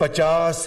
50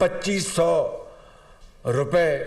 ₹2500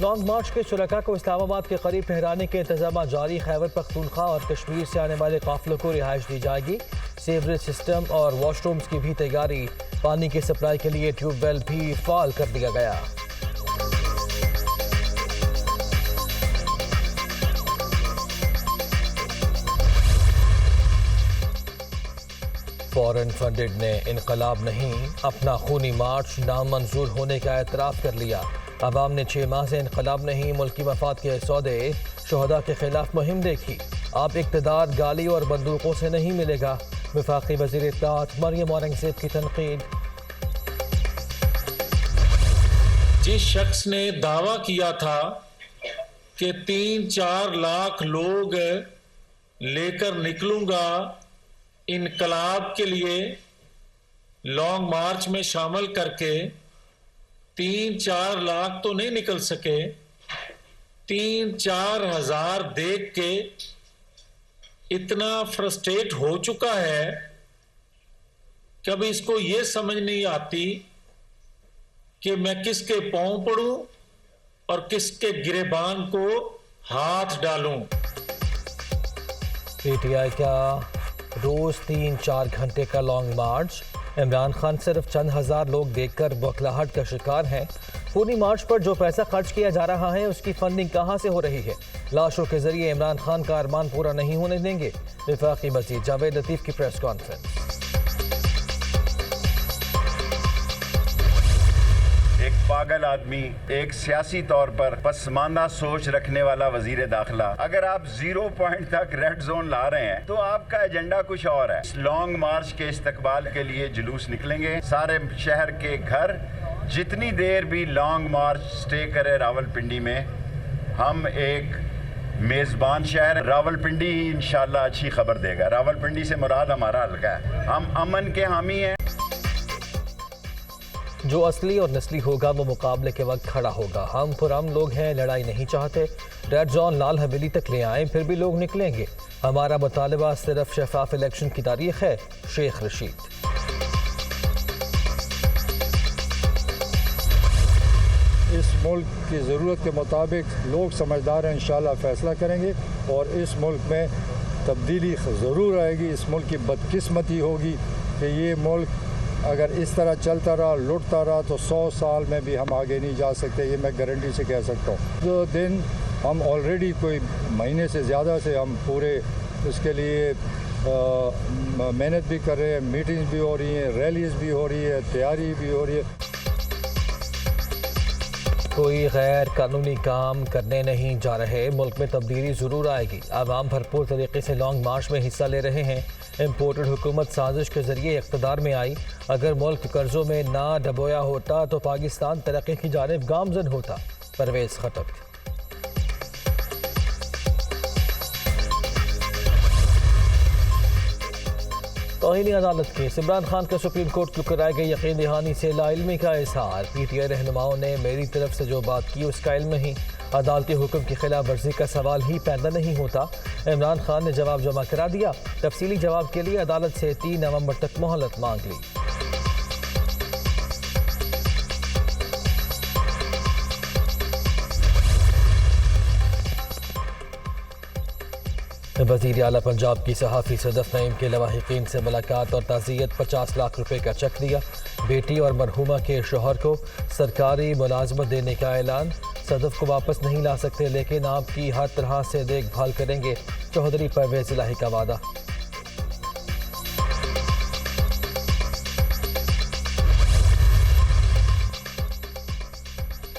long march کے شرکاء کو اسلام آباد کے قریب ٹھہرانے کے انتظامات جاری. خیبر پختونخوا اور کشمیر سے آنے والے قافلوں کو رہائش دی جائے گی. سیوریج سسٹم اور واش رومز کی بھی تیاری. پانی کی سپلائی کے لیے ٹیوب ویل بھی فعال کر دیا گیا. فورن فنڈڈ نے انقلاب نہیں اپنا خونی مارچ نامنظور ہونے کا اعتراف کر لیا. عوام نے 6 ماہ سے انقلاب نہیں ملکی مفاد کے سودے شہداء کے خلاف مہم دیکھی. اب اقتدار گالی اور بندوقوں سے نہیں ملے گا. وفاقی وزیر اطلاعات مریم اورنگزیب کی تنقید. جس شخص نے دعویٰ کیا تھا کہ 3-4 لاکھ لوگ لے کر نکلوں گا انقلاب کے لیے لانگ مارچ میں شامل کر کے، 3-4 لاکھ تو نہیں نکل سکے. 3-4 ہزار دیکھ کے اتنا فرسٹریٹ ہو چکا ہے کہ اب اس کو یہ سمجھ نہیں آتی کہ میں کس کے پاؤں پڑوں اور کس کے گریبان کو ہاتھ ڈالوں. پی ٹی آئی کا روز 3-4 گھنٹے کا لانگ مارچ. عمران خان صرف چند ہزار لوگ دیکھ کر بوکھلاہٹ کا شکار ہیں. خونی مارچ پر جو پیسہ خرچ کیا جا رہا ہے اس کی فنڈنگ کہاں سے ہو رہی ہے؟ لاشوں کے ذریعے عمران خان کا ارمان پورا نہیں ہونے دیں گے. وفاقی وزیر جاوید لطیف کی پریس کانفرنس. ایک پاگل آدمی، ایک سیاسی طور پر پسماندہ سوچ رکھنے والا وزیر داخلہ، اگر آپ 0 پوائنٹ تک ریڈ زون لا رہے ہیں تو آپ کا ایجنڈا کچھ اور ہے. لانگ مارچ کے استقبال کے لیے جلوس نکلیں گے. سارے شہر کے گھر جتنی دیر بھی لانگ مارچ سٹے کرے راولپنڈی میں، ہم ایک میزبان شہر راولپنڈی ہی انشاءاللہ اچھی خبر دے گا. راولپنڈی سے مراد ہمارا حلقہ ہے. ہم امن کے حامی ہیں. جو اصلی اور نسلی ہوگا وہ مقابلے کے وقت کھڑا ہوگا. ہم پرامن لوگ ہیں، لڑائی نہیں چاہتے. ریڈ زون لال حویلی تک لے آئیں پھر بھی لوگ نکلیں گے. ہمارا مطالبہ صرف شفاف الیکشن کی تاریخ ہے. شیخ رشید. اس ملک کی ضرورت کے مطابق لوگ سمجھدار ہیں، انشاءاللہ فیصلہ کریں گے اور اس ملک میں تبدیلی ضرور آئے گی. اس ملک کی بدقسمتی ہوگی کہ یہ ملک اگر اس طرح چلتا رہا، لٹتا رہا تو 100 سال میں بھی ہم آگے نہیں جا سکتے. یہ میں گارنٹی سے کہہ سکتا ہوں. جو دن ہم آلریڈی کوئی مہینے سے زیادہ سے ہم پورے اس کے لیے محنت بھی کر رہے ہیں. میٹنگز بھی ہو رہی ہیں، ریلیز بھی ہو رہی ہے، تیاری بھی ہو رہی ہے. کوئی غیر قانونی کام کرنے نہیں جا رہے. ملک میں تبدیلی ضرور آئے گی. عوام بھرپور طریقے سے لانگ مارچ میں حصہ لے رہے ہیں. امپورٹڈ حکومت سازش کے ذریعے اقتدار میں آئی. اگر ملک قرضوں میں نہ ڈبویا ہوتا تو پاکستان ترقی کی جانب گامزن ہوتا. پرویز خٹک. توہین عدالت کیس. عمران خان کا سپریم کورٹ کو کرائے گئے یقین دہانی سے لا علمی کا اظہار. پی ٹی آئی رہنماؤں نے میری طرف سے جو بات کی اس کا علم نہیں. عدالتی حکم کی خلاف ورزی کا سوال ہی پیدا نہیں ہوتا. عمران خان نے جواب جمع کرا دیا. تفصیلی جواب کے لیے عدالت سے 3 نومبر تک مہلت مانگ لی. وزیر اعلیٰ پنجاب کی صحافی صدف نعیم کے لواحقین سے ملاقات اور تعزیت. 50 لاکھ روپے کا چیک دیا. بیٹی اور مرحومہ کے شوہر کو سرکاری ملازمت دینے کا اعلان. صدف کو واپس نہیں لا سکتے لیکن آپ کی ہر طرح سے دیکھ بھال کریں گے. چودھری پرویز الہی کا وعدہ.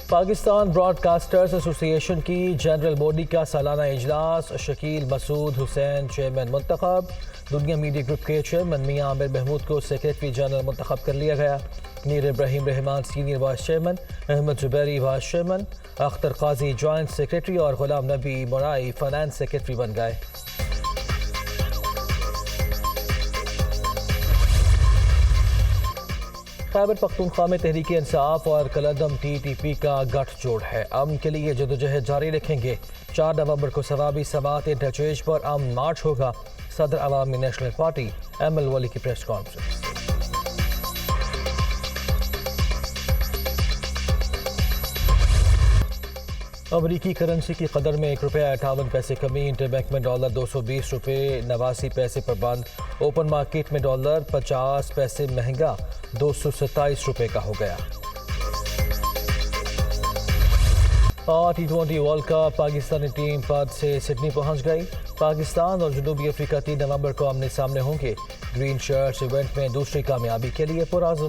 پاکستان براڈ کاسٹرز ایسوسی ایشن کی جنرل باڈی کا سالانہ اجلاس. شکیل مسعود حسین چیئرمین منتخب. دنیا میڈیا گروپ کے چیئرمین میاں عامر محمود کو سیکریٹری جنرل منتخب کر لیا گیا. Mir Ibrahim Rehman senior vice chairman, Ahmed Zubairi vice chairman, Akhtar Qazi joint secretary اور غلام نبی مرائی فائنانس سیکریٹری بن گئے. خیبر پختونخوا میں تحریک انصاف اور کالعدم ٹی ٹی پی کا گٹھ جوڑ ہے. امن کے لیے جدوجہد جاری رکھیں گے. 4 نومبر کو ثوابی سماعت انٹرچینج پر امن مارچ ہوگا. صدر عوامی نیشنل پارٹی ایم ایل ولی کی پریس کانفرنس. امریکی کرنسی کی قدر میں ₹1.58 کمی، انٹر-بینک میں $220.89 پر بند، اوپن مارکیٹ میں ڈالر 50 پیسے مہنگا $227 کا ہو گیا۔ T20 world cup, Pakistani team Perth سے سڈنی پہنچ گئی۔ پاکستان اور جنوبی افریقہ 3 نومبر کو آمنے سامنے ہوں گے۔ گرین شرٹس ایونٹ میں دوسری کامیابی کے لیے پرعزم۔